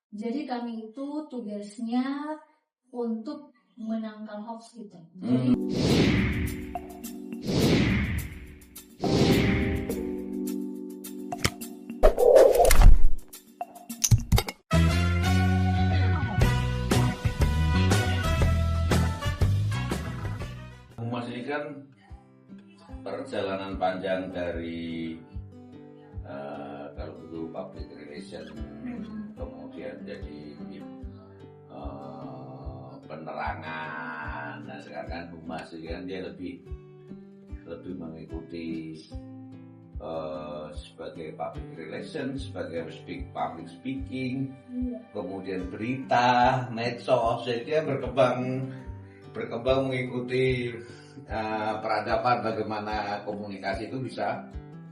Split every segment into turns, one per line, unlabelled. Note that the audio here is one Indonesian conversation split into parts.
Jadi kami itu tugasnya untuk menangkal hoax gitu. Jadi
Humas ini kan perjalanan panjang dari kalau dulu public relation, kemudian jadi penerangan. Nah sekarang kan humas ini kan dia lebih mengikuti sebagai public relation, sebagai public speaking, kemudian berita, medsos. Jadi dia berkembang mengikuti peradaban bagaimana komunikasi itu bisa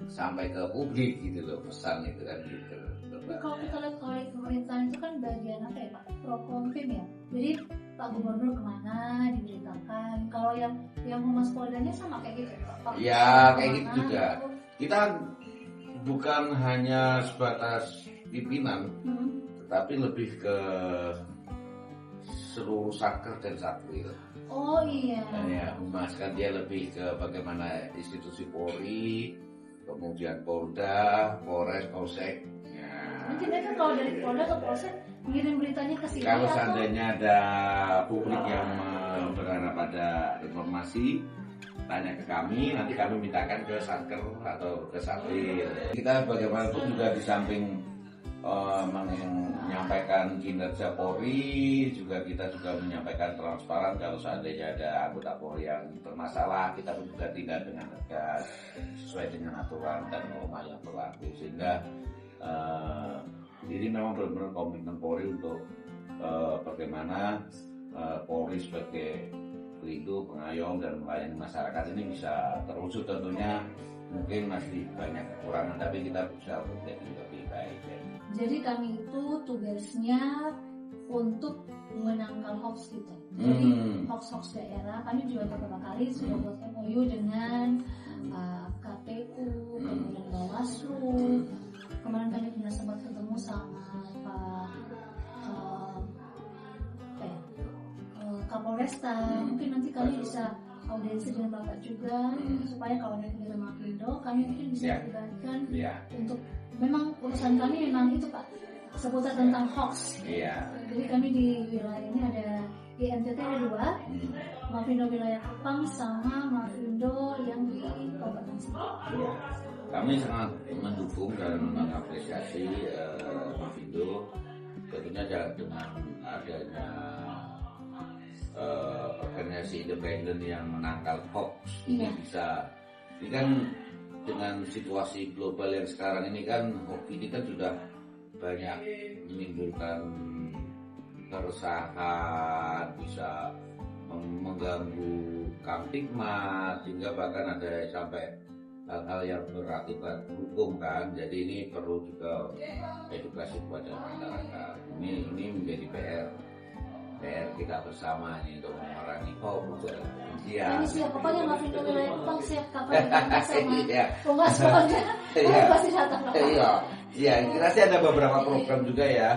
sampai ke publik gitu loh, pesan itu kan gitu.
tapi kalau kita lihat kalau pemerintahan itu kan bagian apa ya Pak? Pro-konfim ya. Jadi Pak Gubernur kemana diberitakan. Kalau yang humas Poldanya sama kayak gitu Pak?
Ya kayak gitu juga. Kita bukan hanya sebatas pimpinan, tetapi lebih ke seluruh satker dan satwil.
Oh iya.
Ya, humas kan dia lebih ke bagaimana institusi Polri, kemudian Polda, Polres, Polsek. Ya.
Nanti mereka kalau dari Polda ke Polsek ngirim beritanya ke sini.
Kalau seandainya ada publik yang berharap pada informasi, tanya ke kami, nanti kami mintakan ke satker atau ke satwil. Kita bagaimanapun juga di samping menyampaikan kinerja Polri, juga kita menyampaikan transparan kalau seandainya ada anggota Polri yang bermasalah, kita pun juga tindak dengan tegas sesuai dengan aturan dan norma yang berlaku. Sehingga ini memang benar-benar komitmen Polri untuk bagaimana Polri sebagai pelindung, pengayom dan melayani masyarakat ini bisa terwujud. Tentunya mungkin masih banyak kekurangan, tapi kita berusaha untuk jadi lebih baik.
Jadi kami itu tugasnya untuk menangkal hoax gitu. Jadi hoax daerah kami juga beberapa kali sudah buat MOU dengan KPU, kemudian Bawaslu. Kemarin kami pernah sempat ketemu sama Pak Kapolresta. Mungkin nanti kami bisa audiensi dengan Bapak juga supaya kalau ada kegiatan Mafindo kami mungkin bisa dilibatkan untuk memang urusan kami memang itu Pak seputar tentang hoax. Jadi kami di wilayah ini ada di NTT ada 2, Mafindo wilayah Kupang sama Mafindo yang di Kabupaten Sigi.
Kami sangat mendukung dan mengapresiasi Mafindo, tentunya dengan adanya organisasi independen yang menangkal hoax ini bisa. Ini kan dengan situasi global yang sekarang ini kan hoax ini kan sudah banyak menimbulkan keresahan, bisa mengganggu kamtipmas, hingga bahkan ada sampai hal-hal yang berakibat hukum kan. Jadi ini perlu juga edukasi kepada masyarakat. Ini menjadi PR kita bersama ini untuk memerangi hoax.
Ini siap, pokoknya Mafindo wilayah Kupang siap kapan sama Humas Polda. Pasti datang.
Iya, kira sih ada beberapa program juga ya.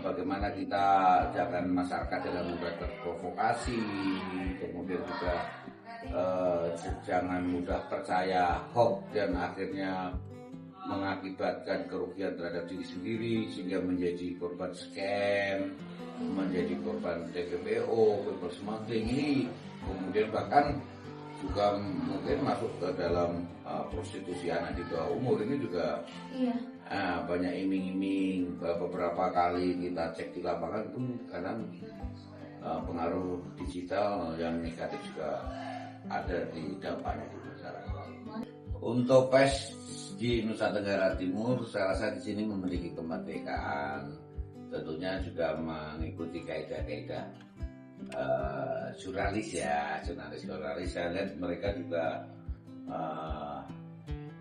Bagaimana kita jangan masyarakat jangan mudah terprovokasi, kemudian juga jangan mudah percaya hoax dan akhirnya mengakibatkan kerugian terhadap diri sendiri sehingga menjadi korban scam, menjadi korban TPPO, korban smuggling ini, kemudian bahkan juga mungkin masuk ke dalam prostitusi anak di bawah umur ini juga. Banyak iming-iming. Beberapa kali kita cek di lapangan itu kadang pengaruh digital yang negatif juga ada di dampaknya di masyarakat. Untuk PES di Nusa Tenggara Timur, saya rasa di sini memiliki kemerdekaan, tentunya juga mengikuti kaidah-kaidah jurnalis. Saya lihat mereka juga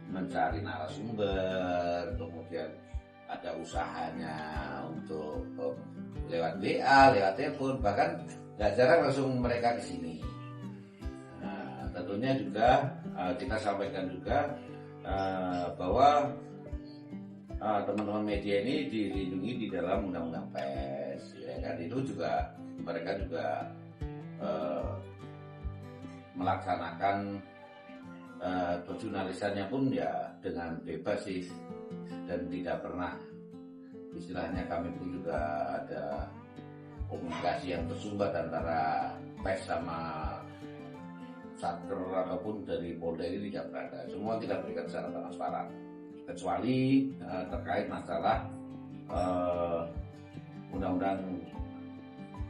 mencari narasumber, kemudian ada usahanya untuk lewat WA, lewat telepon, bahkan nggak jarang langsung mereka ke sini. Tentunya juga kita sampaikan juga bahwa teman-teman media ini dilindungi di dalam undang-undang pers, ya kan. Itu juga mereka juga melaksanakan jurnalisannya pun ya dengan bebas sih, dan tidak pernah istilahnya kami pun juga ada komunikasi yang tersumbat antara pers sama satker ataupun dari Polda ini tidak berada. Semua kita berikan secara transparan, kecuali terkait masalah undang-undang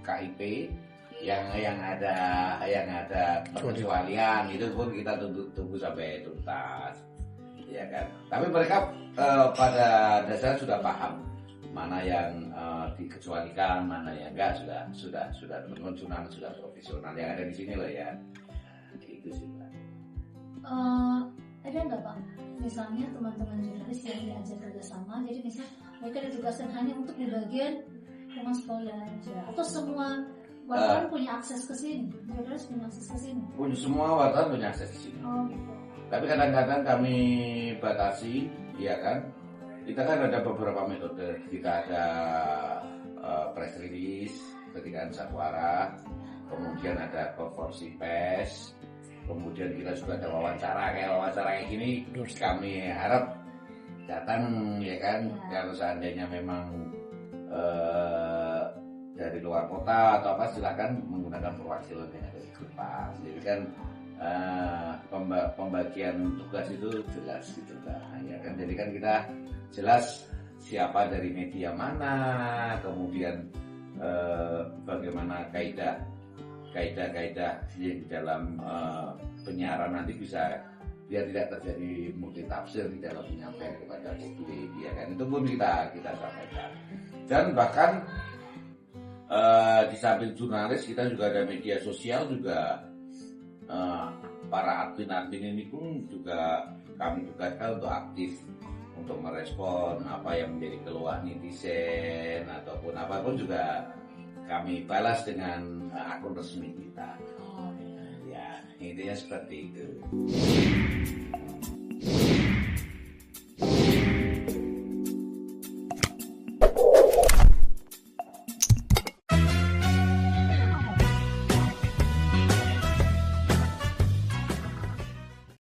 KIP yang ada pengecualian, itu pun kita tunggu sampai tuntas, ya kan. Tapi mereka pada dasarnya sudah paham mana yang dikecualikan, mana yang enggak, sudah teman-teman sudah profesional yang ada di sini loh ya. Itu sih Pak.
Ada nggak Pak, misalnya teman-teman jurnalis yang diajak kerjasama, jadi misalnya mereka ditugaskan hanya untuk di bagian Humas Polda aja, atau semua wartawan punya akses ke sini, jurnalis punya akses ke sini?
Semua wartawan punya akses ke sini.
Oh gitu.
Tapi kadang-kadang kami batasi, ya kan. Kita kan ada beberapa metode. Kita ada press release, ketika Sakwara, kemudian ada konferensi pers, kemudian kita juga ada wawancara kayak gini. Kami harap datang, ya kan. Kalau seandainya memang dari luar kota atau apa, silakan menggunakan perwakilan yang ada di Kompas. Jadi kan pembagian tugas itu jelas gitu lah, ya kan. Jadi kan kita jelas siapa dari media mana, kemudian bagaimana kaidah di dalam penyiaran nanti bisa biar tidak terjadi multitafsir di dalam penyampaian kepada publik, ya kan. Itu pun kita sampaikan. Dan bahkan di samping jurnalis kita juga ada media sosial juga, para admin ini pun juga kami tugaskan untuk aktif untuk merespon apa yang menjadi keluhan netizen ataupun apapun, juga kami balas dengan akun resmi kita. Ya, intinya seperti itu.